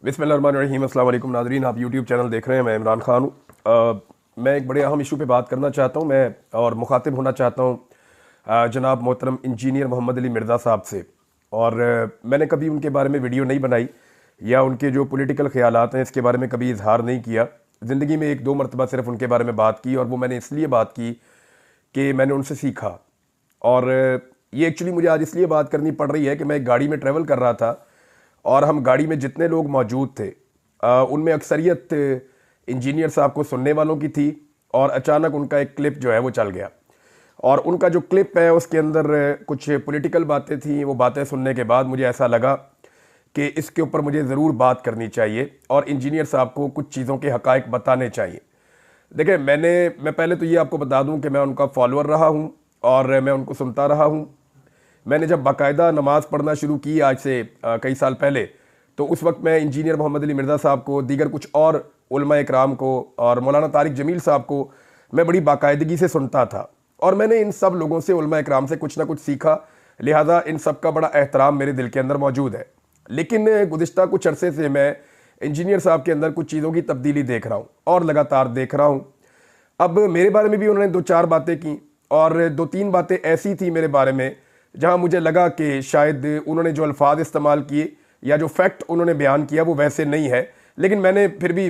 बिस्मिल्लाहिर्रहमानिर्रहीम। अस्सलाम वालेकुम नाज़रीन, आप यूट्यूब चैनल देख रहे हैं। मैं इमरान खान हूँ। मैं एक बड़े अहम इशू पे बात करना चाहता हूँ मैं और मुखातिब होना चाहता हूँ जनाब मोहतरम इंजीनियर मोहम्मद अली मिर्ज़ा साहब से। और मैंने कभी उनके बारे में वीडियो नहीं बनाई या उनके जो पॉलिटिकल ख़यालात हैं इसके बारे में कभी इजहार नहीं किया। ज़िंदगी में एक दो मरतबा सिर्फ उनके बारे में बात की, और वो मैंने इसलिए बात की कि मैंने उनसे सीखा। और ये एक्चुअली मुझे आज इसलिए बात करनी पड़ रही है कि मैं एक गाड़ी में ट्रैवल कर रहा था और हम गाड़ी में जितने लोग मौजूद थे उनमें अक्सरियत इंजीनियर साहब को सुनने वालों की थी। और अचानक उनका एक क्लिप जो है वो चल गया, और उनका जो क्लिप है उसके अंदर कुछ पॉलिटिकल बातें थी। वो बातें सुनने के बाद मुझे ऐसा लगा कि इसके ऊपर मुझे ज़रूर बात करनी चाहिए और इंजीनियर साहब को कुछ चीज़ों के हक़ाइक़ बताने चाहिए। देखिए, मैं पहले तो ये आपको बता दूं कि मैं उनका फॉलोअर रहा हूं और मैं उनको सुनता रहा हूं। मैंने जब बाकायदा नमाज़ पढ़ना शुरू की आज से कई साल पहले, तो उस वक्त मैं इंजीनियर मोहम्मद अली मिर्ज़ा साहब को, दीगर कुछ और उलमा इकराम को और मौलाना तारिक जमील साहब को मैं बड़ी बाकायदगी से सुनता था। और मैंने इन सब लोगों से, उलमा इकराम से कुछ ना कुछ सीखा, लिहाजा इन सब का बड़ा एहतराम मेरे दिल के अंदर मौजूद है। लेकिन गुज़िश्ता कुछ अरसे से मैं इंजीनियर साहब के अंदर कुछ चीज़ों की तब्दीली देख रहा हूँ और लगातार देख रहा हूँ। अब मेरे बारे में भी उन्होंने दो चार बातें की, और दो तीन बातें ऐसी थी मेरे बारे में जहां मुझे लगा कि शायद उन्होंने जो अल्फाज इस्तेमाल किए या जो फैक्ट उन्होंने बयान किया वो वैसे नहीं है। लेकिन मैंने फिर भी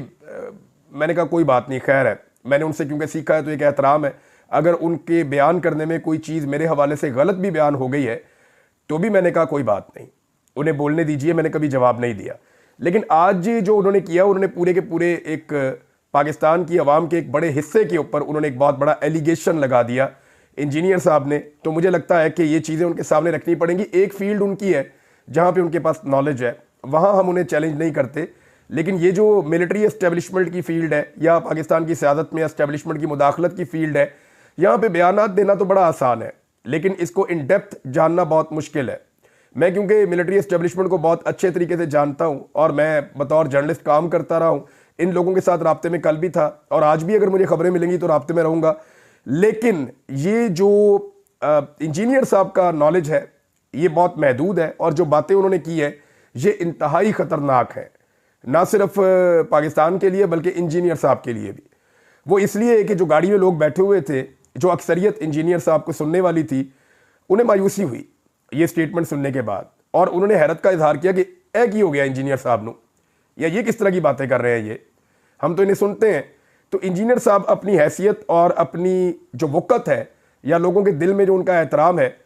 मैंने कहा कोई बात नहीं, खैर है, मैंने उनसे क्योंकि सीखा है तो एक एहतराम है। अगर उनके बयान करने में कोई चीज़ मेरे हवाले से गलत भी बयान हो गई है तो भी मैंने कहा कोई बात नहीं, उन्हें बोलने दीजिए, मैंने कभी जवाब नहीं दिया। लेकिन आज जो उन्होंने किया, उन्होंने पूरे के पूरे एक पाकिस्तान की आवाम के एक बड़े हिस्से के ऊपर उन्होंने एक बहुत बड़ा एलिगेशन लगा दिया इंजीनियर साहब ने। तो मुझे लगता है कि ये चीज़ें उनके सामने रखनी पड़ेंगी। एक फील्ड उनकी है जहाँ पे उनके पास नॉलेज है, वहाँ हम उन्हें चैलेंज नहीं करते। लेकिन ये जो मिलिट्री एस्टेब्लिशमेंट की फील्ड है या पाकिस्तान की सियादत में एस्टेब्लिशमेंट की मुदाखलत की फील्ड है, यहाँ पे बयानात देना तो बड़ा आसान है, लेकिन इसको इन डेप्थ जानना बहुत मुश्किल है। मैं क्योंकि मिलिट्री एस्टेब्लिशमेंट को बहुत अच्छे तरीके से जानता हूँ और मैं बतौर जर्नलिस्ट काम करता रहा हूँ, इन लोगों के साथ राब्ते में कल भी था और आज भी अगर मुझे खबरें मिलेंगी तो राब्ते में रहूँगा। लेकिन ये जो इंजीनियर साहब का नॉलेज है ये बहुत महदूद है, और जो बातें उन्होंने की है ये इंतहाई ख़तरनाक है, ना सिर्फ पाकिस्तान के लिए बल्कि इंजीनियर साहब के लिए भी। वो इसलिए कि जो गाड़ी में लोग बैठे हुए थे, जो अक्सरियत इंजीनियर साहब को सुनने वाली थी, उन्हें मायूसी हुई ये स्टेटमेंट सुनने के बाद, और उन्होंने हैरत का इजहार किया कि ए की हो गया इंजीनियर साहब नू, या ये किस तरह की बातें कर रहे हैं, ये हम तो इन्हें सुनते हैं। तो इंजीनियर साहब अपनी हैसियत और अपनी जो वक़्त है या लोगों के दिल में जो उनका एहतराम है,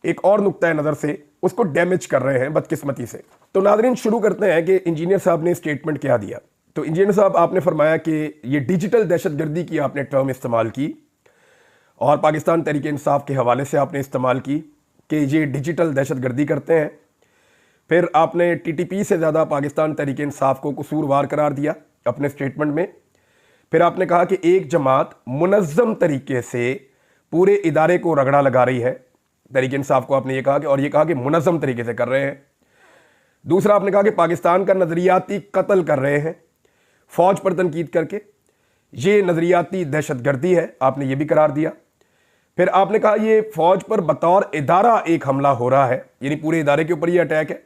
एक और नुक्ता नज़र से उसको डैमेज कर रहे हैं बदकिस्मती से। तो नाज़रीन, शुरू करते हैं कि इंजीनियर साहब ने स्टेटमेंट क्या दिया। तो इंजीनियर साहब, आपने फरमाया कि ये डिजिटल दहशतगर्दी की आपने टर्म इस्तेमाल की और पाकिस्तान तहरीक इंसाफ के हवाले से आपने इस्तेमाल की कि ये डिजिटल दहशतगर्दी करते हैं। फिर आपने TTP से ज़्यादा पाकिस्तान तहरीक इंसाफ को कसूरवार करार दिया अपने स्टेटमेंट में। फिर आपने कहा कि एक जमात मुनज़्ज़म तरीके से पूरे इदारे को रगड़ा लगा रही है, तहरीक इंसाफ को आपने ये कहा कि, और ये कहा कि मुनज़्ज़म तरीके से कर रहे हैं। दूसरा आपने कहा कि पाकिस्तान का नज़रियाती कत्ल कर रहे हैं फ़ौज पर तनकीद करके, ये नज़रियाती दहशतगर्दी है, आपने ये भी करार दिया। फिर आपने कहा ये फ़ौज पर बतौर इदारा एक हमला हो रहा है, यानी पूरे इदारे के ऊपर ये अटैक है।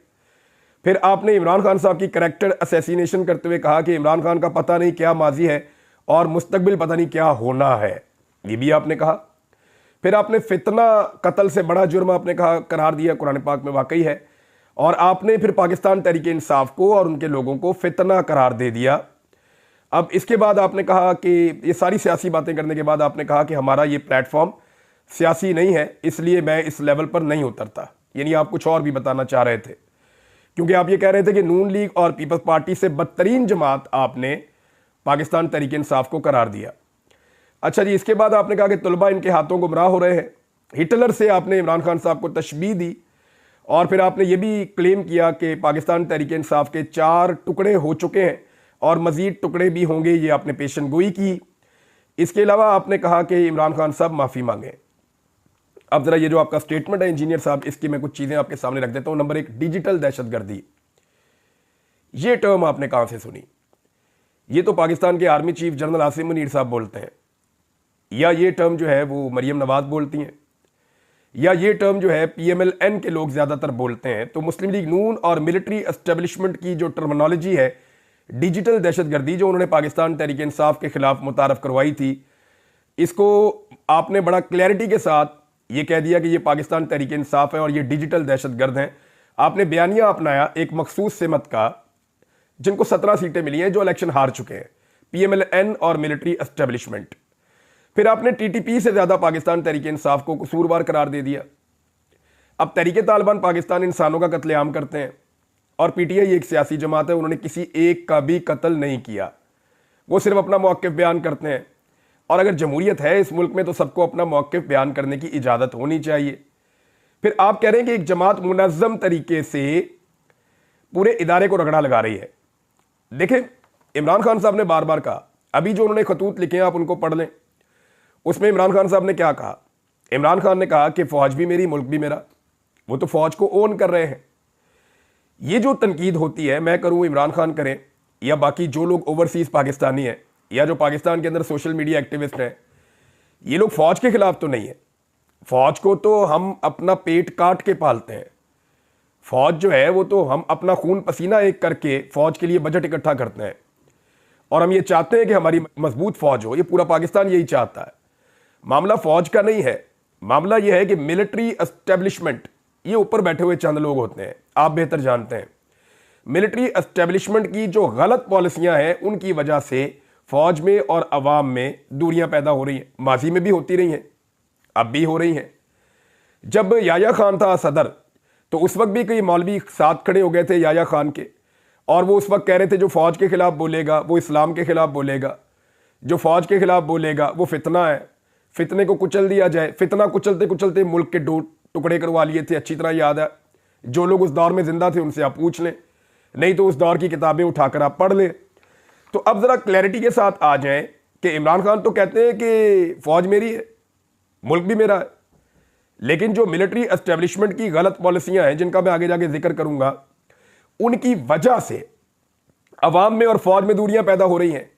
फिर आपने इमरान खान साहब की करैक्टर असैसिनेशन करते हुए कहा कि इमरान खान का पता नहीं क्या माजी है और मुस्तकबिल पता नहीं क्या होना है, ये भी आपने कहा। फिर आपने फितना कत्ल से बड़ा जुर्म आपने कहा करार दिया, कुरान पाक में वाकई है। और आपने फिर पाकिस्तान तहरीक इंसाफ को और उनके लोगों को फितना करार दे दिया। अब इसके बाद आपने कहा कि ये सारी सियासी बातें करने के बाद आपने कहा कि हमारा ये प्लेटफॉर्म सियासी नहीं है, इसलिए मैं इस लेवल पर नहीं उतरता। यानी आप कुछ और भी बताना चाह रहे थे, क्योंकि आप ये कह रहे थे कि नून लीग और पीपल्स पार्टी से बदतरीन जमात आपने पाकिस्तान तहरीक इंसाफ को करार दिया। अच्छा जी, इसके बाद आपने कहा कि तलबा इनके हाथों गुमराह हो रहे हैं। हिटलर से आपने इमरान खान साहब को तशबीह दी, और फिर आपने ये भी क्लेम किया कि पाकिस्तान तहरीक इंसाफ के 4 टुकड़े हो चुके हैं और मज़ीद टुकड़े भी होंगे, ये आपने पेशन गोई की। इसके अलावा आपने कहा कि इमरान खान साहब माफ़ी मांगें। अब ज़रा ये जो आपका स्टेटमेंट है इंजीनियर साहब, इसकी मैं कुछ चीज़ें आपके सामने रख देता हूँ। नंबर 1, डिजिटल दहशतगर्दी, ये टर्म आपने कहाँ से सुनी? ये तो पाकिस्तान के army chief general Asim Munir साहब बोलते हैं, या ये टर्म जो है वो मरियम नवाज बोलती हैं, या ये टर्म जो है PMLN के लोग ज़्यादातर बोलते हैं। तो मुस्लिम लीग नून और मिलिट्री एस्टेब्लिशमेंट की जो टर्मिनोलॉजी है डिजिटल दहशतगर्दी जो उन्होंने पाकिस्तान तहरीक इंसाफ के खिलाफ मुतारफ करवाई थी, इसको आपने बड़ा क्लैरिटी के साथ ये कह दिया कि ये पाकिस्तान तहरीक इंसाफ है और ये डिजिटल दहशतगर्द हैं। आपने बयानिया अपनाया एक मखसूस सिमत का, जिनको 17 सीटें मिली हैं, जो इलेक्शन हार चुके हैं, PMLN और मिलिट्री एस्टेब्लिशमेंट। फिर आपने TTP से ज्यादा पाकिस्तान तहरीक इंसाफ को कसूरवार करार दे दिया। अब तहरीक तालिबान पाकिस्तान इंसानों का कत्लेआम करते हैं और PTI एक सियासी जमात है, उन्होंने किसी एक का भी कत्ल नहीं किया, वो सिर्फ अपना मौक़िफ़ बयान करते हैं। और अगर जमहूरियत है इस मुल्क में तो सबको अपना मौक़िफ़ बयान करने की इजाज़त होनी चाहिए। फिर आप कह रहे हैं कि एक जमात मुनज़्ज़म तरीके से पूरे इदारे को रगड़ा लगा रही है। देखें, इमरान खान साहब ने बार बार कहा, अभी जो उन्होंने खतूत लिखे हैं आप उनको पढ़ लें, उसमें इमरान खान साहब ने क्या कहा। इमरान खान ने कहा कि फ़ौज भी मेरी, मुल्क भी मेरा। वो तो फ़ौज को ओन कर रहे हैं। ये जो तनकीद होती है, मैं करूं, इमरान खान करें, या बाकी जो लोग ओवरसीज़ पाकिस्तानी हैं या जो पाकिस्तान के अंदर सोशल मीडिया एक्टिविस्ट हैं, ये लोग फ़ौज के खिलाफ तो नहीं है। फ़ौज को तो हम अपना पेट काट के पालते हैं। फ़ौज जो है वो तो हम अपना खून पसीना एक करके फ़ौज के लिए बजट इकट्ठा करते हैं और हम ये चाहते हैं कि हमारी मजबूत फ़ौज हो। ये पूरा पाकिस्तान यही चाहता है। मामला फ़ौज का नहीं है, मामला यह है कि मिलिट्री एस्टेब्लिशमेंट, ये ऊपर बैठे हुए चंद लोग होते हैं, आप बेहतर जानते हैं। मिलिट्री एस्टेब्लिशमेंट की जो गलत पॉलिसियां हैं उनकी वजह से फ़ौज में और अवाम में दूरियां पैदा हो रही हैं। माजी में भी होती रही हैं, अब भी हो रही हैं। जब याया खान था सदर तो उस वक्त भी कई मौलवी साथ खड़े हो गए थे याया खान के, और वो उस वक्त कह रहे थे जो फ़ौज के खिलाफ बोलेगा वो इस्लाम के खिलाफ बोलेगा, जो फ़ौज के खिलाफ बोलेगा वो फितना है, फितने को कुचल दिया जाए। फितना कुचलते कुचलते मुल्क के दो टुकड़े करवा लिए थे, अच्छी तरह याद है। जो लोग उस दौर में जिंदा थे उनसे आप पूछ लें, नहीं तो उस दौर की किताबें उठाकर आप पढ़ लें। तो अब ज़रा क्लैरिटी के साथ आ जाएं कि इमरान खान तो कहते हैं कि फ़ौज मेरी है, मुल्क भी मेरा है, लेकिन जो मिलिट्री एस्टेब्लिशमेंट की गलत पॉलिसियां हैं जिनका मैं आगे जाके जिक्र करूंगा, उनकी वजह से अवाम में और फ़ौज में दूरियां पैदा हो रही हैं।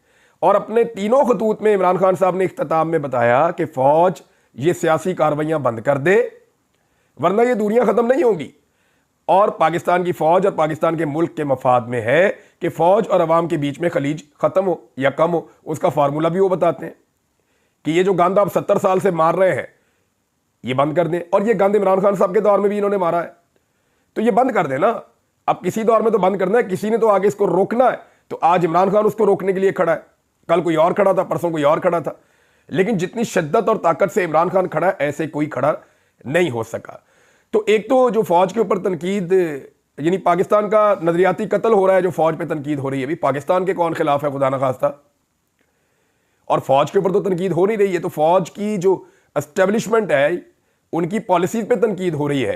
और अपने तीनों खतूत में इमरान खान साहब ने इख्तिताम में बताया कि फ़ौज ये सियासी कार्रवाइयां बंद कर दे, वरना ये दूरियां ख़त्म नहीं होंगी। और पाकिस्तान की फ़ौज और पाकिस्तान के मुल्क के मफाद में है कि फ़ौज और अवाम के बीच में खलीज ख़त्म हो या कम हो। उसका फार्मूला भी वो बताते हैं कि ये जो गंद आप 70 साल से मार रहे हैं ये बंद कर दें। और ये गंद इमरान खान साहब के दौर में भी इन्होंने मारा है, तो ये बंद कर दें ना। अब किसी दौर में तो बंद करना है, किसी ने तो आगे इसको रोकना है। तो आज इमरान खान उसको रोकने के लिए खड़ा है, कल कोई और खड़ा था, परसों कोई और खड़ा था, लेकिन जितनी शिद्दत और ताकत से इमरान खान खड़ा है ऐसे कोई खड़ा नहीं हो सका। तो एक तो जो फ़ौज के ऊपर तनकीद, यानी पाकिस्तान का नजरियाती कत्ल हो रहा है, जो फ़ौज पे तनकीद हो रही है, अभी पाकिस्तान के कौन खिलाफ है खुदा न खास्ता, और फ़ौज के ऊपर तो तनकीद हो नहीं रही है। तो फ़ौज की जो एस्टेब्लिशमेंट है उनकी पॉलिसीज पे तनकीद हो रही है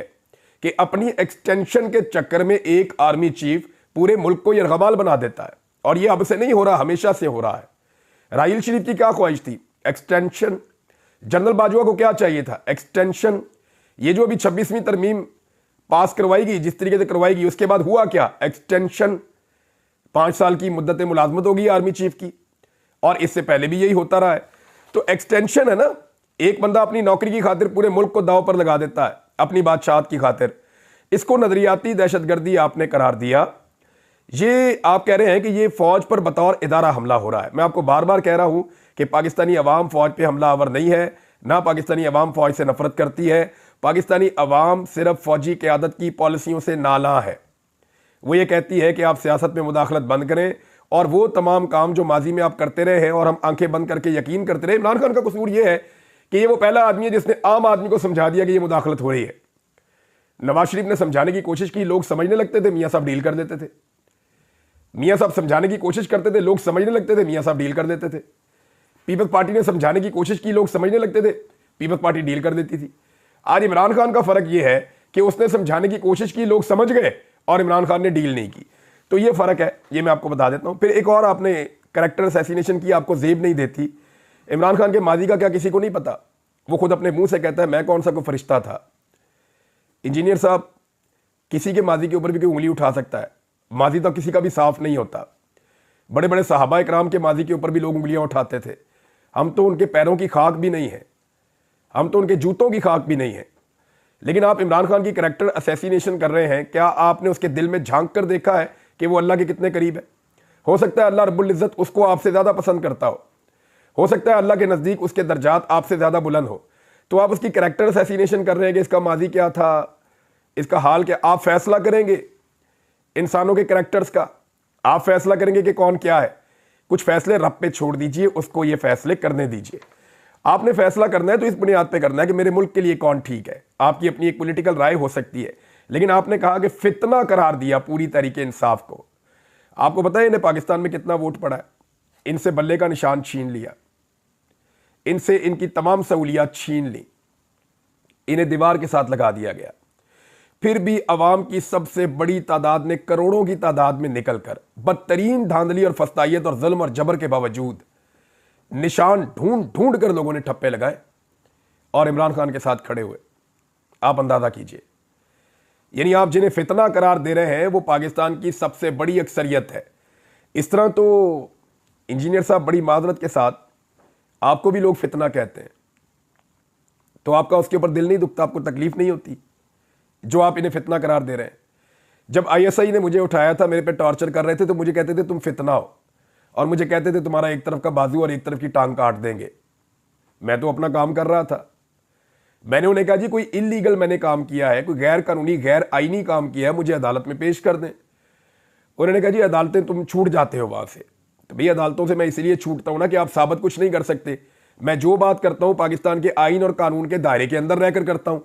कि अपनी एक्सटेंशन के चक्कर में एक आर्मी चीफ पूरे मुल्क को यरगमाल बना देता है। और ये अब से नहीं हो रहा, हमेशा से हो रहा है। राहील शरीफ की क्या ख्वाहिश थी? एक्सटेंशन। जनरल बाजवा को क्या चाहिए था? एक्सटेंशन। ये जो अभी 26वीं तरमीम पास करवाएगी, जिस तरीके से करवाएगी, उसके बाद हुआ क्या? एक्सटेंशन। 5 साल की मुद्दत मुलाजमत होगी आर्मी चीफ की, और इससे पहले भी यही होता रहा है। तो एक्सटेंशन है ना, एक बंदा अपनी नौकरी की खातिर पूरे मुल्क को दांव पर लगा देता है अपनी बादशाहत की खातिर। इसको नजरियाती दहशतगर्दी आपने करार दिया। ये आप कह रहे हैं कि ये फौज पर बतौर इदारा हमला हो रहा है। मैं आपको बार बार कह रहा हूं कि पाकिस्तानी अवाम फौज पे हमला आवर नहीं है, ना पाकिस्तानी अवाम फौज से नफरत करती है। पाकिस्तानी अवाम सिर्फ फौजी क़यादत की पॉलिसियों से नाला है। वो ये कहती है कि आप सियासत में मुदाखलत बंद करें और वो तमाम काम जो माजी में आप करते रहे हैं और हम आंखें बंद करके यकीन करते रहे। इमरान खान का कसूर ये है कि ये वो पहला आदमी है जिसने आम आदमी को समझा दिया कि ये मुदाखलत हो रही है। नवाज शरीफ ने समझाने की कोशिश की, लोग समझने लगते थे, मियां साहब डील कर देते थे। मियां साहब समझाने की कोशिश करते थे, लोग समझने लगते थे, मियां साहब डील कर देते थे। पीपल्स पार्टी ने समझाने की कोशिश की, लोग समझने लगते थे, पीपल्स पार्टी डील कर देती थी। आज इमरान खान का फर्क यह है कि उसने समझाने की कोशिश की, लोग समझ गए, और इमरान खान ने डील नहीं की। तो यह फर्क है, ये मैं आपको बता देता हूं। फिर एक और आपने कैरेक्टर असैसिनेशन की, आपको जेब नहीं देती। इमरान खान के माजी का क्या किसी को नहीं पता? वो खुद अपने मुंह से कहता है मैं कौन सा कोई फरिश्ता था। इंजीनियर साहब, किसी के माजी के ऊपर भी कोई उंगली उठा सकता है, माजी तो किसी का भी साफ नहीं होता। बड़े बड़े सहाबा इकराम के माजी के ऊपर भी लोग उंगलियां उठाते थे। हम तो उनके पैरों की खाक भी नहीं है, हम तो उनके जूतों की खाक भी नहीं है। लेकिन आप इमरान खान की कैरेक्टर असैसिनेशन कर रहे हैं। क्या आपने उसके दिल में झांक कर देखा है कि वो अल्लाह के कितने करीब है? हो सकता है अल्लाह रब्बुल इज़्ज़त उसको आपसे ज़्यादा पसंद करता हो सकता है अल्लाह के नज़दीक उसके दर्जात आपसे ज़्यादा बुलंद हो, तो आप उसकी कैरेक्टर असैसिनेशन कर रहे हैं कि इसका माजी क्या था, इसका हाल क्या। आप फैसला करेंगे इंसानों के कैरेक्टर्स का, आप फैसला करेंगे कि कौन क्या है। कुछ फैसले रब पे छोड़ दीजिए, उसको ये फैसले करने दीजिए। आपने फैसला करना है तो इस बुनियाद पे करना है कि मेरे मुल्क के लिए कौन ठीक है। आपकी अपनी एक पॉलिटिकल राय हो सकती है, लेकिन आपने कहा कि फितना करार दिया पूरी तरीके इंसाफ को। आपको पता है इन्हें पाकिस्तान में कितना वोट पड़ा है, इनसे बल्ले का निशान छीन लिया, इनसे इनकी तमाम सहूलियात छीन ली, इन्हें दीवार के साथ लगा दिया गया। फिर भी अवाम की सबसे बड़ी तादाद ने करोड़ों की तादाद में निकलकर बदतरीन धांधली और फस्तायत और जुल्म और जबर के बावजूद निशान ढूंढ ढूंढ कर लोगों ने ठप्पे लगाए और इमरान खान के साथ खड़े हुए। आप अंदाजा कीजिए, यानी आप जिन्हें फितना करार दे रहे हैं वो पाकिस्तान की सबसे बड़ी अक्सरियत है। इस तरह तो इंजीनियर साहब, बड़ी माजरत के साथ, आपको भी लोग फितना कहते हैं तो आपका उसके ऊपर दिल नहीं दुखता, आपको तकलीफ नहीं होती जो आप इन्हें फितना करार दे रहे हैं। जब आईएसआई ने मुझे उठाया था, मेरे पे टॉर्चर कर रहे थे, तो मुझे कहते थे तुम फितना हो, और मुझे कहते थे तुम्हारा एक तरफ का बाजू और एक तरफ की टांग काट देंगे। मैं तो अपना काम कर रहा था। मैंने उन्हें कहा जी कोई इलीगल मैंने काम किया है, कोई गैर कानूनी गैर आईनी काम किया है, मुझे अदालत में पेश कर दें। उन्होंने कहा जी अदालतें तुम छूट जाते हो वहां से। तो भैया अदालतों से मैं इसलिए छूटता हूं ना कि आप साबित कुछ नहीं कर सकते। मैं जो बात करता हूं पाकिस्तान के आइन और कानून के दायरे के अंदर रहकर करता हूं,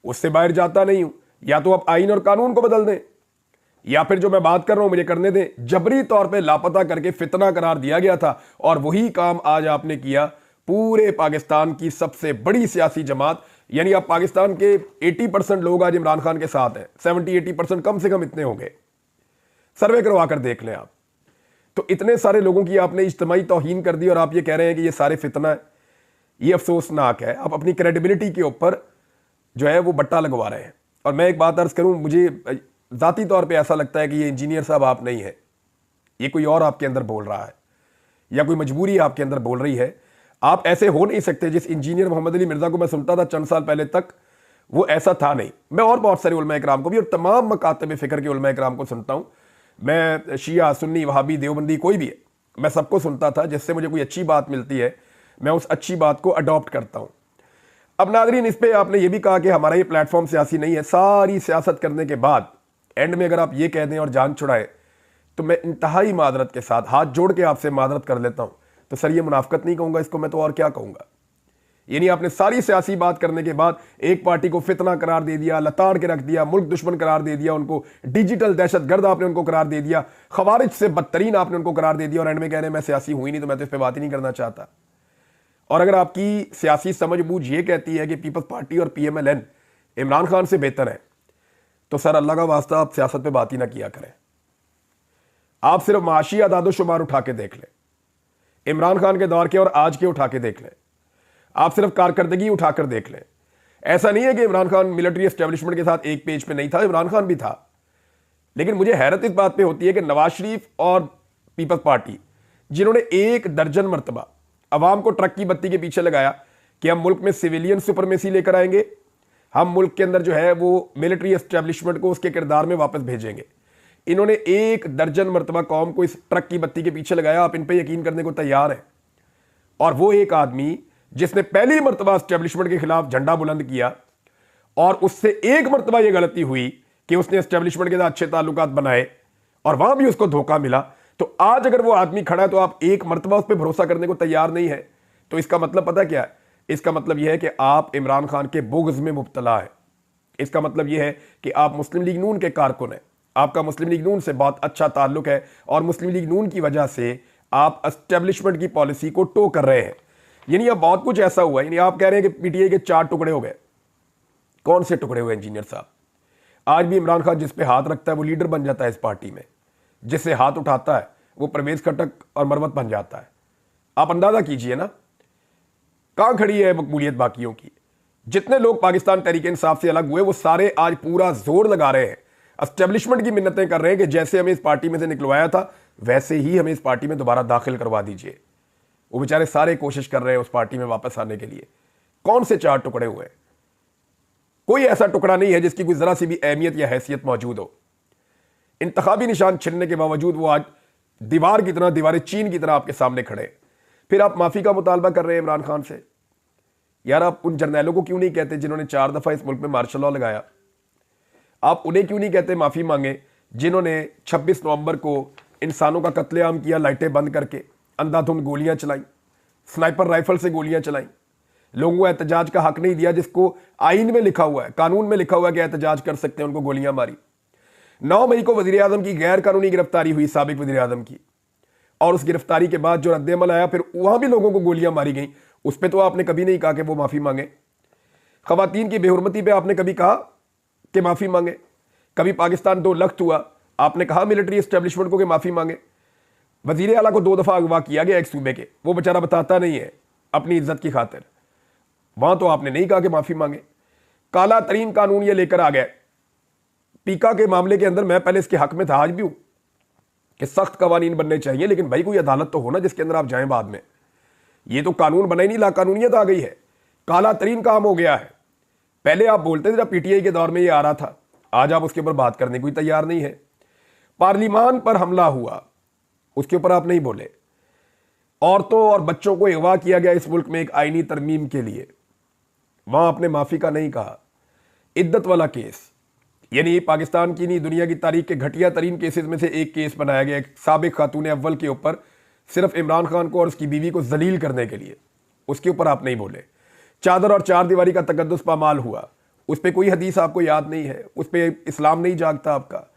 उससे बाहर जाता नहीं हूं। या तो आप आइन और कानून को बदल दें, या फिर जो मैं बात कर रहा हूं मुझे करने दें। जबरी तौर पे लापता करके फितना करार दिया गया था, और वही काम आज आपने किया पूरे पाकिस्तान की सबसे बड़ी सियासी जमात। यानी आप पाकिस्तान के 80% लोग आज इमरान खान के साथ हैं, 70-80% कम से कम इतने होंगे। सर्वे करवा कर देख लें आप। तो इतने सारे लोगों की आपने इज्तिमाई तौहीन कर दी और आप ये कह रहे हैं कि ये सारे फितना है। ये अफसोसनाक है। आप अपनी क्रेडिबिलिटी के ऊपर जो है वो बट्टा लगवा रहे हैं। और मैं एक बात अर्ज करूं, मुझे ज़ाती तौर पे ऐसा लगता है कि ये इंजीनियर साहब आप नहीं है, ये कोई और आपके अंदर बोल रहा है, या कोई मजबूरी आपके अंदर बोल रही है। आप ऐसे हो नहीं सकते। जिस इंजीनियर मोहम्मद अली मिर्जा को मैं सुनता था चंद साल पहले तक, वो ऐसा था नहीं। मैं और बहुत सारे उलमा इकराम को भी और तमाम मकातब फ़िक्र के उलमा इकराम को सुनता हूँ। मैं शिया, सुन्नी, वहाबी, देवबंदी, कोई भी है, मैं सबको सुनता था। जिससे मुझे कोई अच्छी बात मिलती है मैं उस अच्छी बात को अडॉप्ट करता हूँ। अब नाज़रीन, इस पर आपने ये भी कहा कि हमारा ये प्लेटफॉर्म सियासी नहीं है। सारी सियासत करने के बाद एंड में अगर आप ये कह दें और जान छुड़ाएं, तो मैं इंतहाई मादरत के साथ हाथ जोड़ के आपसे मादरत कर लेता हूँ। तो सर ये मुनाफकत नहीं कहूँगा इसको मैं, तो और क्या कहूँगा। यानी आपने सारी सियासी बात करने के बाद एक पार्टी को फितना करार दे दिया, लताड़ के रख दिया, मुल्क दुश्मन करार दे दिया, उनको डिजिटल दहशतगर्द आपने उनको करार दे दिया, खवारिज से बदतरीन आपने उनको करार दे दिया, और एंड में कह रहे हैं मैं सियासी हुई नहीं तो मैं तो इस पर बात ही नहीं करना चाहता। और अगर आपकी सियासी समझ बूझ ये कहती है कि पीपल्स पार्टी और PMLN इमरान खान से बेहतर है, तो सर अल्लाह का वास्ता आप सियासत पे बात ही ना किया करें। आप सिर्फ माशी आदादो शुमार उठा के देख लें, इमरान खान के दौर के और आज के उठा के देख लें। आप सिर्फ कारकर्दगी उठाकर देख लें। ऐसा नहीं है कि इमरान खान मिलिट्री एस्टेब्लिशमेंट के साथ एक पेज पे नहीं था, इमरान खान भी था। लेकिन मुझे हैरत इस बात पे होती है कि नवाज शरीफ और पीपल्स पार्टी, जिन्होंने 1 दर्जन मरतबा अवाम को ट्रक की बत्ती के पीछे लगाया कि हम मुल्क में सिविलियन सुपरमेसी लेकर आएंगे, हम मुल्क के अंदर जो है वो मिलिट्री एस्टेब्लिशमेंट को उसके किरदार में वापस भेजेंगे, इन्होंने 1 दर्जन मरतबा कौम को इस ट्रक की बत्ती के पीछे लगाया। आप इन पर यकीन करने को तैयार हैं। और वो एक आदमी जिसने पहली मरतबा एस्टेब्लिशमेंट के खिलाफ झंडा बुलंद किया, और उससे 1 मरतबा यह गलती हुई कि उसने एस्टेब्लिशमेंट के साथ अच्छे ताल्लुकात बनाए और वहां भी उसको धोखा मिला, तो आज अगर वो आदमी खड़ा है तो आप 1 मरतबा उस पर भरोसा करने को तैयार नहीं है। तो इसका मतलब पता क्या है? इसका मतलब यह है कि आप इमरान खान के बुग़्ज़ में मुब्तला है। इसका मतलब यह है कि आप मुस्लिम लीग नून के कारकुन हैं, आपका मुस्लिम लीग नून से बहुत अच्छा ताल्लुक है, और मुस्लिम लीग नून की वजह से आप एस्टेब्लिशमेंट की पॉलिसी को टो कर रहे हैं। यानी अब बहुत कुछ ऐसा हुआ है। यानी आप कह रहे हैं कि PTI के 4 टुकड़े हो गए। कौन से टुकड़े हुए इंजीनियर साहब? आज भी इमरान खान जिस पे हाथ रखता है वो लीडर बन जाता है इस पार्टी में, जिससे हाथ उठाता है वो परवेज खटक और मरवत बन जाता है। आप अंदाजा कीजिए ना कहां खड़ी है मकबूलियत बाकियों की। जितने लोग पाकिस्तान तहरीक इंसाफ से अलग हुए वो सारे आज पूरा जोर लगा रहे हैं, एस्टेब्लिशमेंट की मिन्नतें कर रहे हैं कि जैसे हमें इस पार्टी में से निकलवाया था वैसे ही हमें इस पार्टी में दोबारा दाखिल करवा दीजिए। वो बेचारे सारे कोशिश कर रहे हैं उस पार्टी में वापस आने के लिए। कौन से 4 टुकड़े हुए? कोई ऐसा टुकड़ा नहीं है जिसकी कोई जरा सी भी अहमियत या हैसियत मौजूद हो। इंतखाबी निशान छिनने के बावजूद वो आज दीवार की तरह, दीवारें चीन की तरह आपके सामने खड़े हैं। फिर आप माफी का मुतालबा कर रहे हैं इमरान खान से। यार आप उन जर्नैलों को क्यों नहीं कहते जिन्होंने 4 दफा इस मुल्क में मार्शल लॉ लगाया? आप उन्हें क्यों नहीं कहते माफी मांगे जिन्होंने 26 नवंबर को इंसानों का कत्लेआम किया, लाइटें बंद करके, अंधाधुंध गोलियां चलाई, स्नाइपर राइफल से गोलियां चलाई, लोगों को एहतजाज का हक नहीं दिया, जिसको आईन में लिखा हुआ है, कानून में लिखा हुआ है कि एहतजाज कर सकते हैं, उनको गोलियां मारी। 9 मई को वजीर आजम की गैर कानूनी गिरफ्तारी हुई, साबिक वजीर आजम की, और उस गिरफ्तारी के बाद जो रद्द-ए-अमल आया, फिर वहां भी लोगों को गोलियां मारी गई। उस पर तो आपने कभी नहीं कहा कि वो माफी मांगे। खवातीन की बेहुरमती पे आपने कभी कहा कि माफी मांगे? कभी पाकिस्तान 2 लख्त हुआ, आपने कहा मिलिट्री एस्टेब्लिशमेंट को कि माफी मांगे? वजीर आला को 2 दफा अगवा किया गया एक सूबे के, वो बेचारा बताता नहीं है अपनी इज्जत की खातिर, वहां तो आपने नहीं कहा कि माफी मांगे। काला तरीन कानून ये लेकर आ गए पीका के मामले के अंदर। मैं पहले इसके हक में था, आज भी हूं कि सख्त कवानीन बनने चाहिए, लेकिन भाई कोई अदालत तो हो ना जिसके अंदर आप जाएं बाद में। ये तो कानून बना ही नहीं, लाकानूनियत आ गई है, काला तरीन काम हो गया है। पहले आप बोलते थे जब पीटीआई के दौर में ये आ रहा था, आज आप उसके ऊपर बात करने को तैयार नहीं है। पार्लिमान पर हमला हुआ, उसके ऊपर आप नहीं बोले। औरतों और बच्चों को अगवा किया गया इस मुल्क में एक आईनी तरमीम के लिए, वहां आपने माफी का नहीं कहा। इद्दत वाला केस, यानी पाकिस्तान की नहीं दुनिया की तारीख के घटिया तरीन केसेस में से एक केस बनाया गया एक साबिक खातून अव्वल के ऊपर, सिर्फ इमरान खान को और उसकी बीवी को जलील करने के लिए, उसके ऊपर आप नहीं बोले। चादर और 4 दीवारी का तकद्दुस पामाल हुआ, उस पर कोई हदीस आपको याद नहीं है, उस पर इस्लाम नहीं जागता आपका।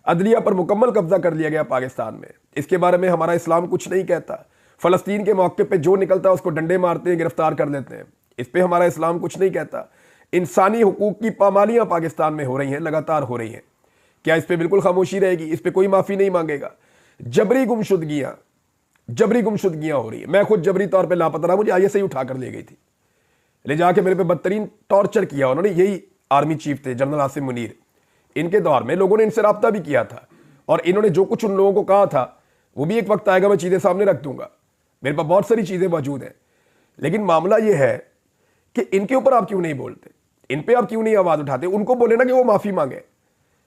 अदलिया पर मुकम्मल कब्जा कर लिया गया पाकिस्तान में, इसके बारे में हमारा इस्लाम कुछ नहीं कहता। फलस्तीन के मौके पे जो निकलता है उसको डंडे मारते हैं, गिरफ्तार कर लेते हैं, इस पर हमारा इस्लाम कुछ नहीं कहता। इंसानी हुकूक की पामालियां पाकिस्तान में हो रही हैं, लगातार हो रही हैं। क्या इस पर बिल्कुल खामोशी रहेगी? इस पर कोई माफी नहीं मांगेगा। जबरी गुमशुदगियां हो रही है। मैं खुद जबरी तौर पे लापता रहा, मुझे आईएसआई उठाकर ले गई थी, ले जाके मेरे पे बदतरीन टॉर्चर किया उन्होंने। यही आर्मी चीफ थे जनरल आसिम मुनीर, इनके दौर में लोगों ने इनसे राब्ता भी किया था, और इन्होंने जो कुछ उन लोगों को कहा था वो भी एक वक्त आएगा मैं चीजें सामने रख दूंगा, मेरे पास बहुत सारी चीजें मौजूद हैं। लेकिन मामला यह है कि इनके ऊपर आप क्यों नहीं बोलते, इन पे आप क्यों नहीं आवाज उठाते? उनको बोले ना कि वो माफी मांगे।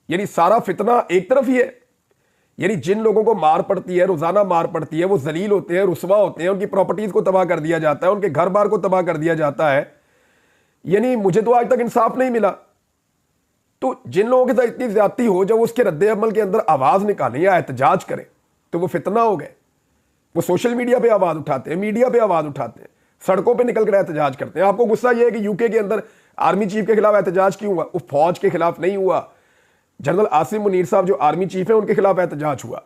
यानी सारा फितना एक तरफ ही है, यानी जिन लोगों को मार पड़ती है, रोजाना मार पड़ती है, वो जलील होते हैं, रुसवा होते हैं, उनकी प्रॉपर्टीज को तबाह कर दिया जाता है, उनके घर बार को तबाह कर दिया जाता है। यानी मुझे तो आज तक इंसाफ नहीं मिला। तो जिन लोगों के साथ इतनी ज्यादती हो, जब उसके रद्दे अमल के अंदर आवाज निकालें या एहतजाज करें, तो वो फितना हो गए। वो सोशल मीडिया पे आवाज उठाते हैं, मीडिया पे आवाज उठाते हैं, सड़कों पे निकल कर एहतजाज करते हैं। आपको गुस्सा यह है कि यूके के अंदर आर्मी चीफ के खिलाफ एहतजाज क्यों हुआ? वो फौज के खिलाफ नहीं हुआ, जनरल आसिम मुनीर साहब जो आर्मी चीफ है उनके खिलाफ एहतजाज हुआ।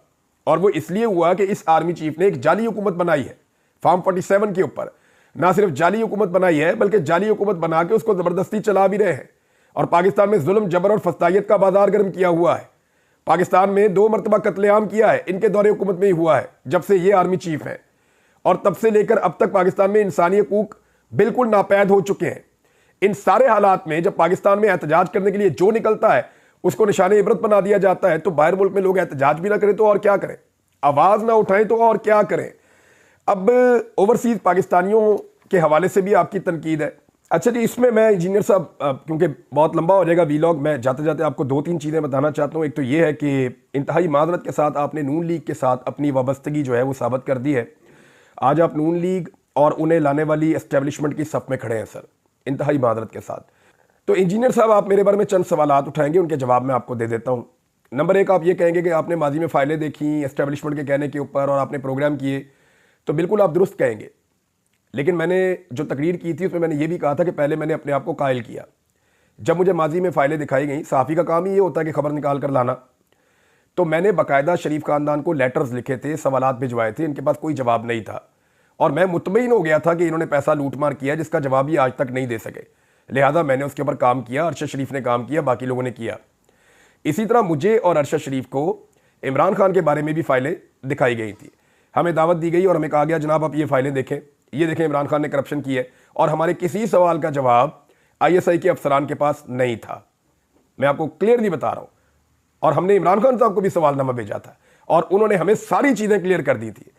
और वो इसलिए हुआ कि इस आर्मी चीफ ने एक जाली हुकूमत बनाई है फार्म 47 के ऊपर। ना सिर्फ जाली हुकूमत बनाई है, बल्कि जाली हुकूमत बना के उसको जबरदस्ती चला भी रहे हैं, और पाकिस्तान में जुल्म, जबर और फस्तायत का बाजार गर्म किया हुआ है। पाकिस्तान में 2 मरतबा कत्लेआम किया है, इनके दौरे हुकूमत में ही हुआ है जब से ये आर्मी चीफ है, और तब से लेकर अब तक पाकिस्तान में इंसानी हकूक बिल्कुल नापैद हो चुके हैं। इन सारे हालात में जब पाकिस्तान में एहतजाज करने के लिए जो निकलता है उसको निशाने इबरत बना दिया जाता है, तो बाहर मुल्क में लोग एहतजाज भी ना करें तो और क्या करें, आवाज ना उठाएं तो और क्या करें। अब ओवरसीज पाकिस्तानियों के हवाले से भी आपकी तनकीद है। अच्छा जी, इसमें मैं इंजीनियर साहब, क्योंकि बहुत लंबा हो जाएगा वीलॉग, मैं जाते जाते आपको 2-3 चीज़ें बताना चाहता हूँ। एक तो ये है कि इंतहाई माजरत के साथ आपने नून लीग के साथ अपनी वाबस्तगी जो है वो साबित कर दी है। आज आप नून लीग और उन्हें लाने वाली एस्टेब्लिशमेंट की सफ में खड़े हैं सर, इंतहाई माजरत के साथ। तो इंजीनियर साहब, आप मेरे बारे में चंद सवालात उठाएंगे, उनके जवाब मैं आपको दे देता हूँ। नंबर 1, आप ये कहेंगे कि आपने माजी में फाइलें देखी एस्टेब्लिशमेंट के कहने के ऊपर और आपने प्रोग्राम किए, तो बिल्कुल आप दुरुस्त कहेंगे। लेकिन मैंने जो तकरीर की थी उसमें मैंने ये भी कहा था कि पहले मैंने अपने आप को कायल किया। जब मुझे माजी में फाइलें दिखाई गई, सहाफ़ी का काम ही ये होता है कि खबर निकाल कर लाना, तो मैंने बाकायदा शरीफ खानदान को लेटर्स लिखे थे, सवालात भिजवाए थे, इनके पास कोई जवाब नहीं था, और मैं मुतमईन हो गया था कि इन्होंने पैसा लूटमार किया जिसका जवाब ही आज तक नहीं दे सके। लिहाजा मैंने उसके ऊपर काम किया, अरशद शरीफ ने काम किया, बाकी लोगों ने किया। इसी तरह मुझे और अरशद शरीफ को इमरान खान के बारे में भी फाइलें दिखाई गई थी। हमें दावत दी गई और हमें कहा गया जनाब आप ये फाइलें देखें, ये देखें इमरान खान ने करप्शन की है, और हमारे किसी सवाल का जवाब आईएसआई के अफसरान के पास नहीं था। मैं आपको क्लियरली बता रहा हूं। और हमने इमरान खान साहब को भी सवालनामा भेजा था और उन्होंने हमें सारी चीजें क्लियर कर दी थी।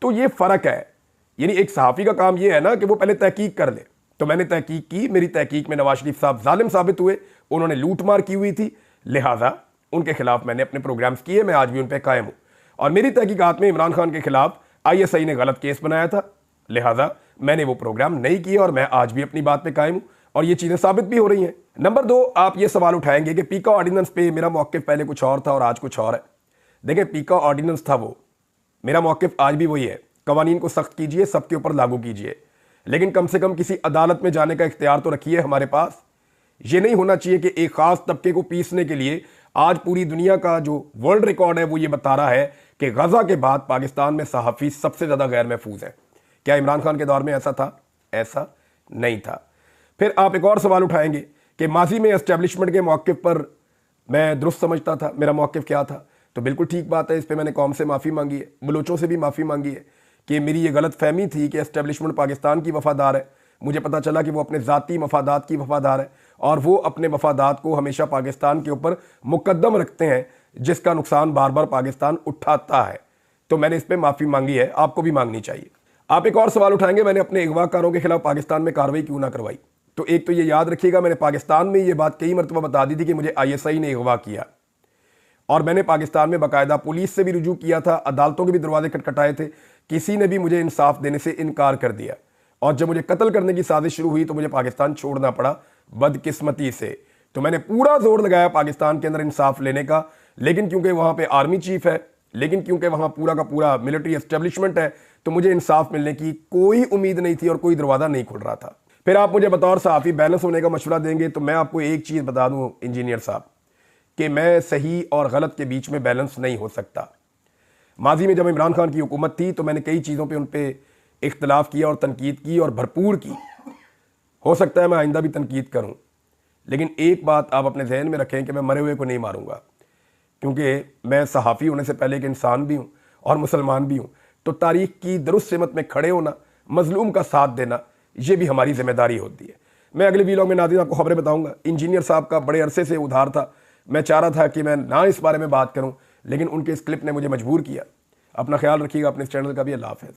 तो ये फर्क है। यानी एक सहाफ़ी का काम ये है ना कि वो पहले तहकीक कर ले। तो मैंने तहकीक की, मेरी तहकीक में नवाज शरीफ साहब जालिम साबित हुए, उन्होंने लूटमार की हुई थी, लिहाजा उनके खिलाफ मैंने अपने प्रोग्राम्स किए, मैं आज भी उन पर कायम हूं। और मेरी तहकीकात में इमरान खान के खिलाफ आईएसआई ने गलत केस बनाया था, लिहाजा मैंने वो प्रोग्राम नहीं किया और मैं आज भी अपनी बात पे कायम हूं और ये चीजें साबित भी हो रही हैं। नंबर 2, आप ये सवाल उठाएंगे कि पीका ऑर्डिनेंस पे मेरा मौक़िफ़ पहले कुछ और था और आज कुछ और है। देखिए, पीका ऑर्डिनेंस था वो, मेरा मौक़िफ़ आज भी वही है। कवानीन को सख्त कीजिए, सबके ऊपर लागू कीजिए, लेकिन कम से कम किसी अदालत में जाने का इख्तियार तो रखिए हमारे पास। ये नहीं होना चाहिए कि एक खास तबके को पीसने के लिए आज पूरी दुनिया का जो वर्ल्ड रिकॉर्ड है वो ये बता रहा है कि गजा के बाद पाकिस्तान में सहाफ़ी सबसे ज़्यादा गैर महफूज है। क्या इमरान खान के दौर में ऐसा था? ऐसा नहीं था। फिर आप एक और सवाल उठाएंगे कि माजी में एस्टेब्लिशमेंट के मौक़िफ़ पर मैं दुरुस्त समझता था, मेरा मौक़िफ़ क्या था? तो बिल्कुल ठीक बात है, इस पर मैंने कौम से माफ़ी मांगी है, बलोचों से भी माफ़ी मांगी है कि मेरी ये गलत फहमी थी कि एस्टेब्लिशमेंट पाकिस्तान की वफादार है। मुझे पता चला कि वो अपने ज़ाती मफादात की वफादार है और वो अपने मफादात को हमेशा पाकिस्तान के ऊपर मुकद्दम रखते हैं, जिसका नुकसान बार बार पाकिस्तान उठाता है। तो मैंने इस पर माफ़ी मांगी है, आपको भी मांगनी चाहिए। आप एक और सवाल उठाएंगे, मैंने अपने अगवाकारों के खिलाफ पाकिस्तान में कार्रवाई क्यों ना करवाई? तो एक तो ये याद रखिएगा, मैंने पाकिस्तान में ये बात कई मरतबा बता दी थी कि मुझे आईएसआई ने अगवा किया और मैंने पाकिस्तान में बाकायदा पुलिस से भी रुजू किया था, अदालतों के भी दरवाजे खटखटाए थे, किसी ने भी मुझे इंसाफ देने से इनकार कर दिया। और जब मुझे कत्ल करने की साजिश शुरू हुई तो मुझे पाकिस्तान छोड़ना पड़ा बदकिस्मती से। तो मैंने पूरा जोर लगाया पाकिस्तान के अंदर इंसाफ लेने का, लेकिन क्योंकि वहाँ पे आर्मी चीफ है, लेकिन क्योंकि वहाँ पूरा का पूरा मिलिट्री एस्टेब्लिशमेंट है, तो मुझे इंसाफ मिलने की कोई उम्मीद नहीं थी और कोई दरवाज़ा नहीं खुल रहा था। फिर आप मुझे बतौर सहाफ़ी बैलेंस होने का मशवरा देंगे, तो मैं आपको एक चीज़ बता दूँ इंजीनियर साहब कि मैं सही और गलत के बीच में बैलेंस नहीं हो सकता। माजी में जब इमरान खान की हुकूमत थी तो मैंने कई चीज़ों पे उन पे इख्तलाफ किया और तनकीद की और भरपूर की। हो सकता है मैं आइंदा भी तनकीद करूं, लेकिन एक बात आप अपने जहन में रखें कि मैं मरे हुए को नहीं मारूंगा, क्योंकि मैं सहाफ़ी होने से पहले एक इंसान भी हूं और मुसलमान भी हूं। तो तारीख़ की दुरुस्त सिमत में खड़े होना, मजलूम का साथ देना, ये भी हमारी जिम्मेदारी होती है। मैं अगले वीडियो में नाज़रीन आपको खबरें बताऊंगा। इंजीनियर साहब का बड़े अरसे से उधार था, मैं चाह रहा था कि मैं ना इस बारे में बात करूं, लेकिन उनके इस क्लिप ने मुझे मजबूर किया। अपना ख्याल रखिएगा, अपने इस चैनल का भी। अल्लाह हाफ़िज़।